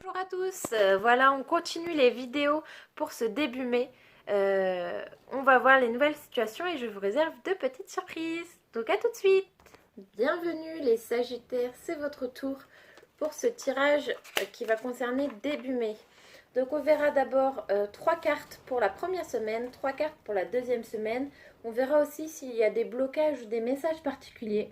Bonjour à tous, voilà on continue les vidéos pour ce début mai. On va voir les nouvelles situations et je vous réserve deux petites surprises. Donc à tout de suite. Bienvenue les Sagittaires, c'est votre tour pour ce tirage qui va concerner début mai. Donc on verra d'abord 3 cartes pour la première semaine, 3 cartes pour la deuxième semaine. On verra aussi s'il y a des blocages ou des messages particuliers.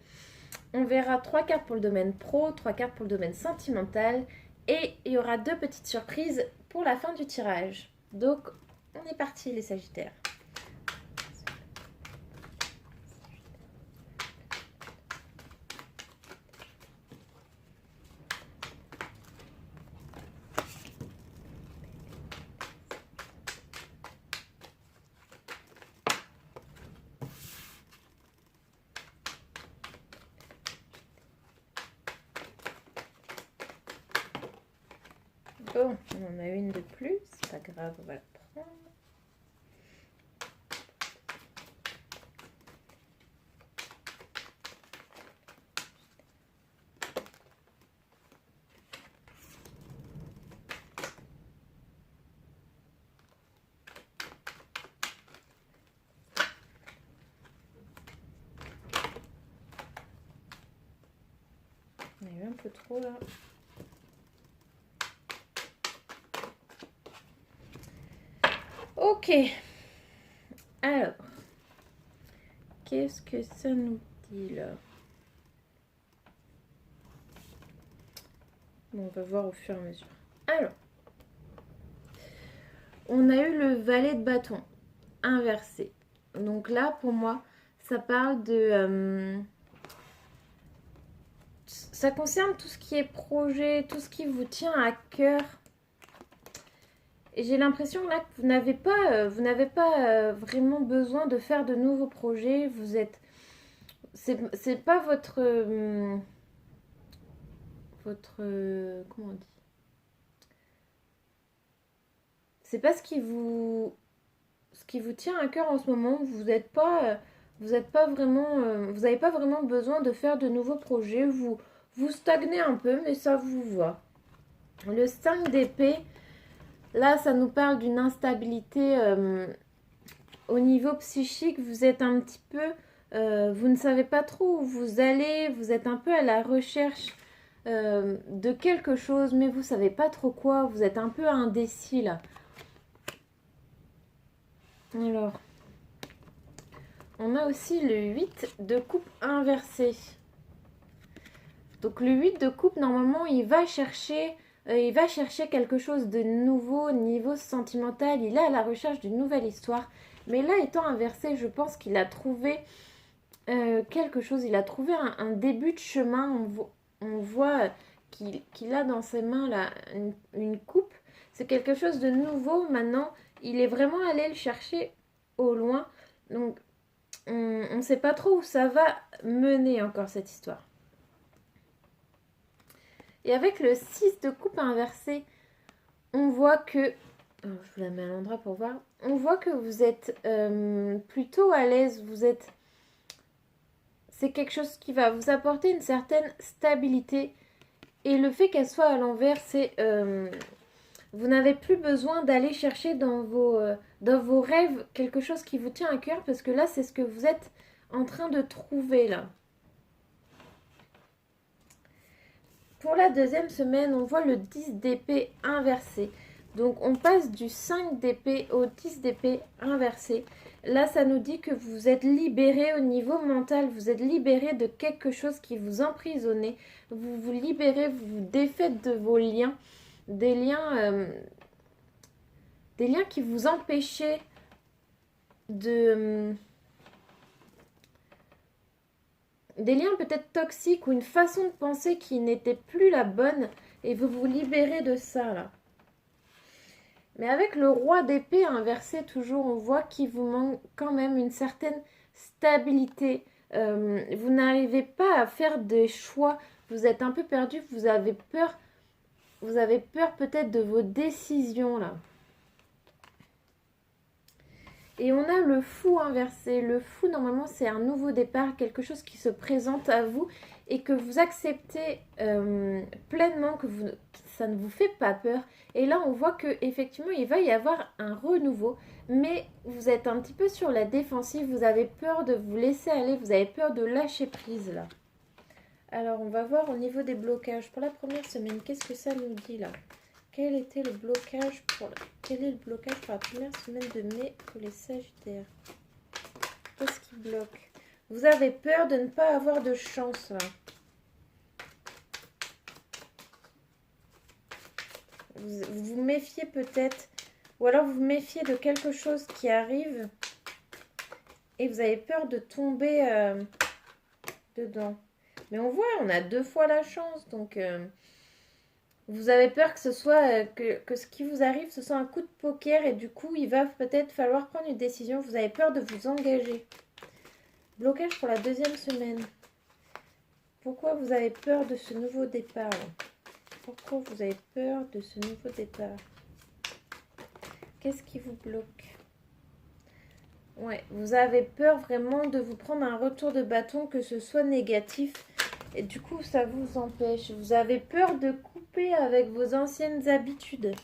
On verra 3 cartes pour le domaine pro, 3 cartes pour le domaine sentimental. Et il y aura deux petites surprises pour la fin du tirage. Donc, on est parti les Sagittaires. Bon, on en a une de plus, c'est pas grave, on va la prendre. On a eu un peu trop là. Ok. Alors, qu'est-ce que ça nous dit là? Bon, on va voir au fur et à mesure. Alors, on a eu le valet de bâton inversé. Donc là, pour moi, ça parle de... ça concerne tout ce qui est projet, tout ce qui vous tient à cœur. Et j'ai l'impression là que vous n'avez pas vraiment besoin de faire de nouveaux projets. Vous êtes... C'est pas comment on dit? C'est pas ce qui vous tient à cœur en ce moment. Vous êtes pas vraiment... vous n'avez pas vraiment besoin de faire de nouveaux projets. Vous stagnez un peu, mais ça vous va. Le 5 d'épée... Là, ça nous parle d'une instabilité au niveau psychique. Vous êtes un petit peu... vous ne savez pas trop où vous allez. Vous êtes un peu à la recherche de quelque chose, mais vous ne savez pas trop quoi. Vous êtes un peu indécis, là. Alors, on a aussi le 8 de coupe inversé. Donc, le 8 de coupe, normalement, il va chercher quelque chose de nouveau au niveau sentimental. Il est à la recherche d'une nouvelle histoire. Mais là, étant inversé, je pense qu'il a trouvé quelque chose. Il a trouvé un début de chemin. On voit qu'il a dans ses mains là, une coupe. C'est quelque chose de nouveau. Maintenant, il est vraiment allé le chercher au loin. Donc, on ne sait pas trop où ça va mener encore cette histoire. Et avec le 6 de coupe inversé, on voit que... je vous la mets à l'endroit pour voir. On voit que vous êtes plutôt à l'aise. C'est quelque chose qui va vous apporter une certaine stabilité. Et le fait qu'elle soit à l'envers, c'est... vous n'avez plus besoin d'aller chercher dans vos rêves quelque chose qui vous tient à cœur. Parce que là, c'est ce que vous êtes en train de trouver là. Pour la deuxième semaine, on voit le 10 d'épée inversé. Donc, on passe du 5 d'épée au 10 d'épée inversé. Là, ça nous dit que vous êtes libéré au niveau mental. Vous êtes libéré de quelque chose qui vous emprisonnait. Vous vous libérez, vous vous défaites de vos liens. Des liens qui vous empêchaient de... des liens peut-être toxiques ou une façon de penser qui n'était plus la bonne et vous vous libérez de ça là. Mais avec le roi d'épée inversé toujours, on voit qu'il vous manque quand même une certaine stabilité. Vous n'arrivez pas à faire des choix, vous êtes un peu perdu, vous avez peur peut-être de vos décisions là. Et on a le fou inversé. Le fou, normalement, c'est un nouveau départ, quelque chose qui se présente à vous et que vous acceptez pleinement, ça ne vous fait pas peur. Et là, on voit que effectivement, il va y avoir un renouveau, mais vous êtes un petit peu sur la défensive. Vous avez peur de vous laisser aller, vous avez peur de lâcher prise là. Alors, on va voir au niveau des blocages. Pour la première semaine, qu'est-ce que ça nous dit là? Quel est le blocage pour la première semaine de mai pour les Sagittaires? Qu'est-ce qui bloque? Vous avez peur de ne pas avoir de chance là. Vous vous méfiez peut-être, ou alors vous vous méfiez de quelque chose qui arrive et vous avez peur de tomber dedans. Mais on voit, on a 2 fois la chance, donc vous avez peur que ce soit que ce qui vous arrive, ce soit un coup de poker et du coup, il va peut-être falloir prendre une décision. Vous avez peur de vous engager. Blocage pour la 2e semaine. Pourquoi vous avez peur de ce nouveau départ? Pourquoi vous avez peur de ce nouveau départ? Qu'est-ce qui vous bloque? Ouais, vous avez peur vraiment de vous prendre un retour de bâton, que ce soit négatif. Et du coup, ça vous empêche. Vous avez peur de couper avec vos anciennes habitudes.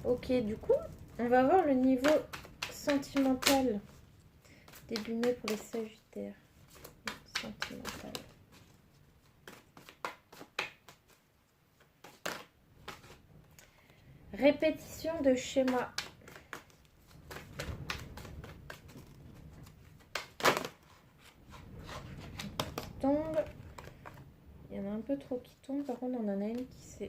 Ok, du coup, on va voir le niveau sentimental début mai pour les Sagittaires. Sentimental. Répétition de schéma. Tombe. Il y en a un peu trop qui tombent. Par contre, on en a une qui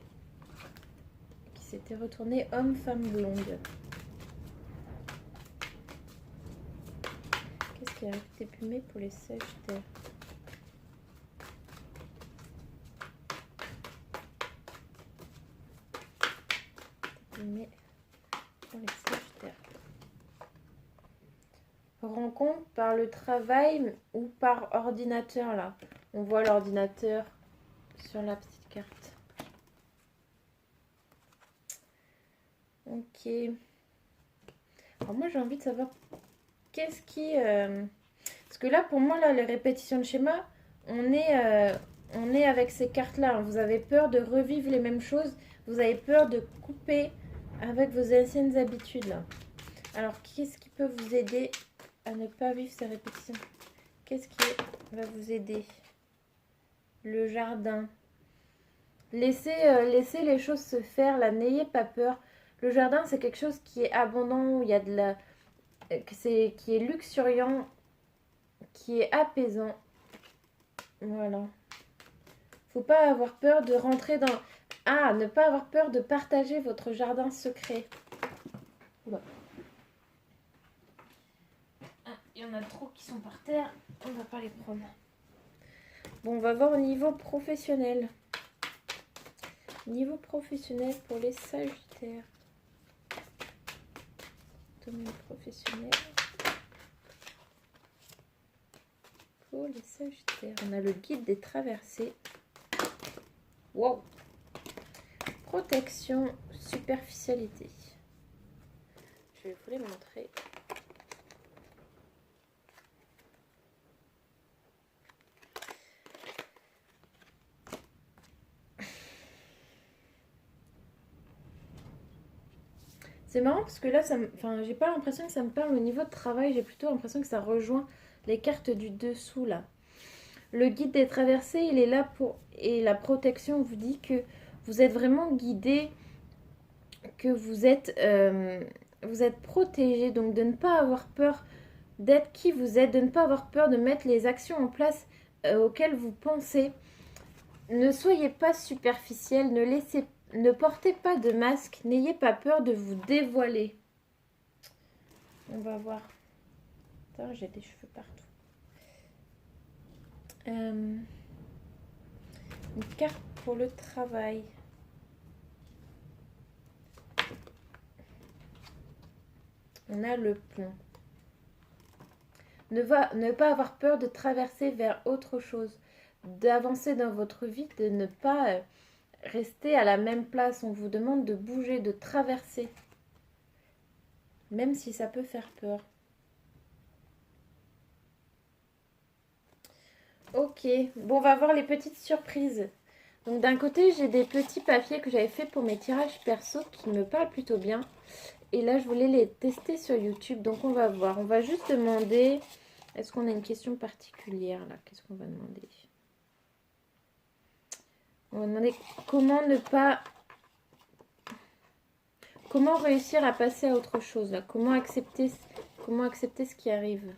s'était retournée homme, femme, blonde. Qu'est-ce qui arrive début mai pour les Sagittaires? Début mai pour les Sagittaires. Rencontre par le travail ou par ordinateur là. On voit l'ordinateur sur la petite carte. Ok. Alors moi j'ai envie de savoir qu'est-ce qui... Parce que là pour moi là les répétitions de schéma, on est avec ces cartes là. Vous avez peur de revivre les mêmes choses. Vous avez peur de couper avec vos anciennes habitudes là. Alors qu'est-ce qui peut vous aider à ne pas vivre ces répétitions? Qu'est-ce qui va vous aider? Le jardin. Laissez les choses se faire, là, n'ayez pas peur. Le jardin, c'est quelque chose qui est abondant, où il y a de la... qui est luxuriant, qui est apaisant. Voilà. Faut pas avoir peur de rentrer dans... Ah, ne pas avoir peur de partager votre jardin secret. Oula. Il y en a trop qui sont par terre, on va pas les prendre. Bon, on va voir au niveau professionnel. Niveau professionnel pour les Sagittaires. Domaine professionnel. Pour les Sagittaires. On a le guide des traversées. Wow. Protection, superficialité. Je vais vous les montrer. C'est marrant parce que là, j'ai pas l'impression que ça me parle au niveau de travail, j'ai plutôt l'impression que ça rejoint les cartes du dessous là. Le guide des traversées, il est là pour... Et la protection vous dit que vous êtes vraiment guidé, que vous êtes protégé, donc de ne pas avoir peur d'être qui vous êtes, de ne pas avoir peur de mettre les actions en place auxquelles vous pensez. Ne soyez pas superficiel, ne portez pas de masque, n'ayez pas peur de vous dévoiler. On va voir. Attends, j'ai des cheveux partout. Une carte pour le travail. On a le pont. Ne pas avoir peur de traverser vers autre chose, d'avancer dans votre vie, de ne pas rester à la même place. On vous demande de bouger, de traverser. même si ça peut faire peur. Ok, bon, on va voir les petites surprises. Donc d'un côté, j'ai des petits papiers que j'avais fait pour mes tirages perso qui me parlent plutôt bien. Et là, je voulais les tester sur YouTube. Donc on va voir. On va juste demander... Est-ce qu'on a une question particulière là? Qu'est-ce qu'on va demander? On va demander comment ne pas... Comment réussir à passer à autre chose là? Comment accepter ce qui arrive?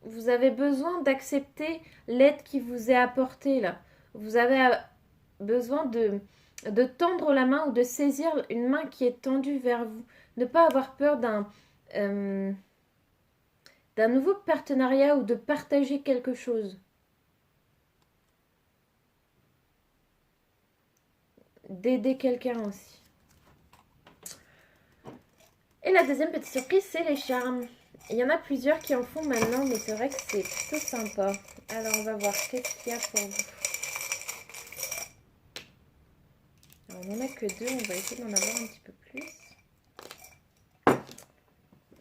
Vous avez besoin d'accepter l'aide qui vous est apportée là. Vous avez besoin de tendre la main ou de saisir une main qui est tendue vers vous. Ne pas avoir peur d'un nouveau partenariat ou de partager quelque chose. D'aider quelqu'un aussi. Et la deuxième petite surprise, c'est les charmes. Il y en a plusieurs qui en font maintenant, mais c'est vrai que c'est plutôt sympa. Alors, on va voir qu'est-ce qu'il y a pour vous. Alors, on n'en a que deux, on va essayer d'en avoir un petit peu plus.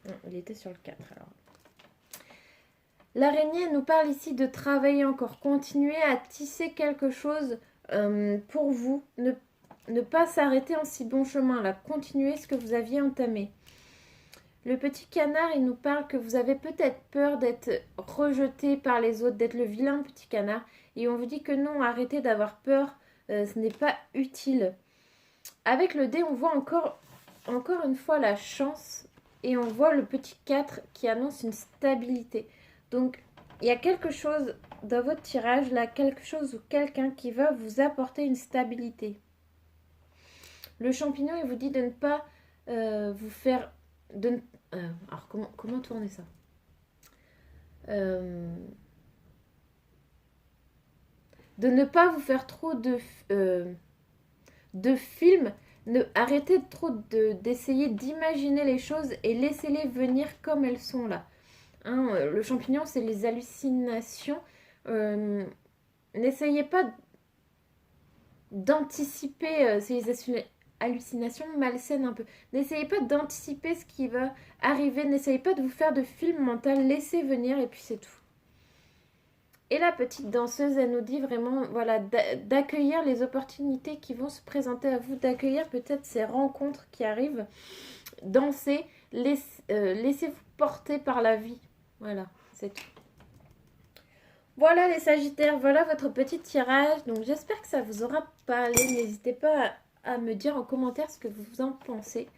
Non, il était sur le 4, alors. L'araignée nous parle ici de travailler encore, continuer à tisser quelque chose pour vous. Ne pas s'arrêter en si bon chemin, là. Continuez ce que vous aviez entamé. Le petit canard, il nous parle que vous avez peut-être peur d'être rejeté par les autres, d'être le vilain petit canard. Et on vous dit que non, arrêtez d'avoir peur, ce n'est pas utile. Avec le dé, on voit encore une fois la chance et on voit le petit 4 qui annonce une stabilité. Donc, il y a quelque chose dans votre tirage, là, quelque chose ou quelqu'un qui va vous apporter une stabilité. Le champignon, il vous dit de ne pas vous faire... alors, comment tourner ça de ne pas vous faire trop de films. Arrêtez trop d'essayer d'imaginer les choses et laissez-les venir comme elles sont là. Hein, le champignon, c'est les hallucinations. N'essayez pas d'anticiper ces hallucinations malsaines un peu. N'essayez pas d'anticiper ce qui va arriver. N'essayez pas de vous faire de film mental. Laissez venir et puis c'est tout. Et la petite danseuse, elle nous dit vraiment, voilà, d'accueillir les opportunités qui vont se présenter à vous, d'accueillir peut-être ces rencontres qui arrivent. Dansez, laissez-vous porter par la vie. Voilà, c'est tout. Voilà les Sagittaires, voilà votre petit tirage. Donc j'espère que ça vous aura parlé. N'hésitez pas à me dire en commentaire ce que vous en pensez.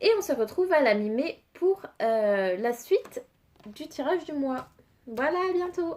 Et on se retrouve à la mi-mai pour la suite du tirage du mois. Voilà, à bientôt!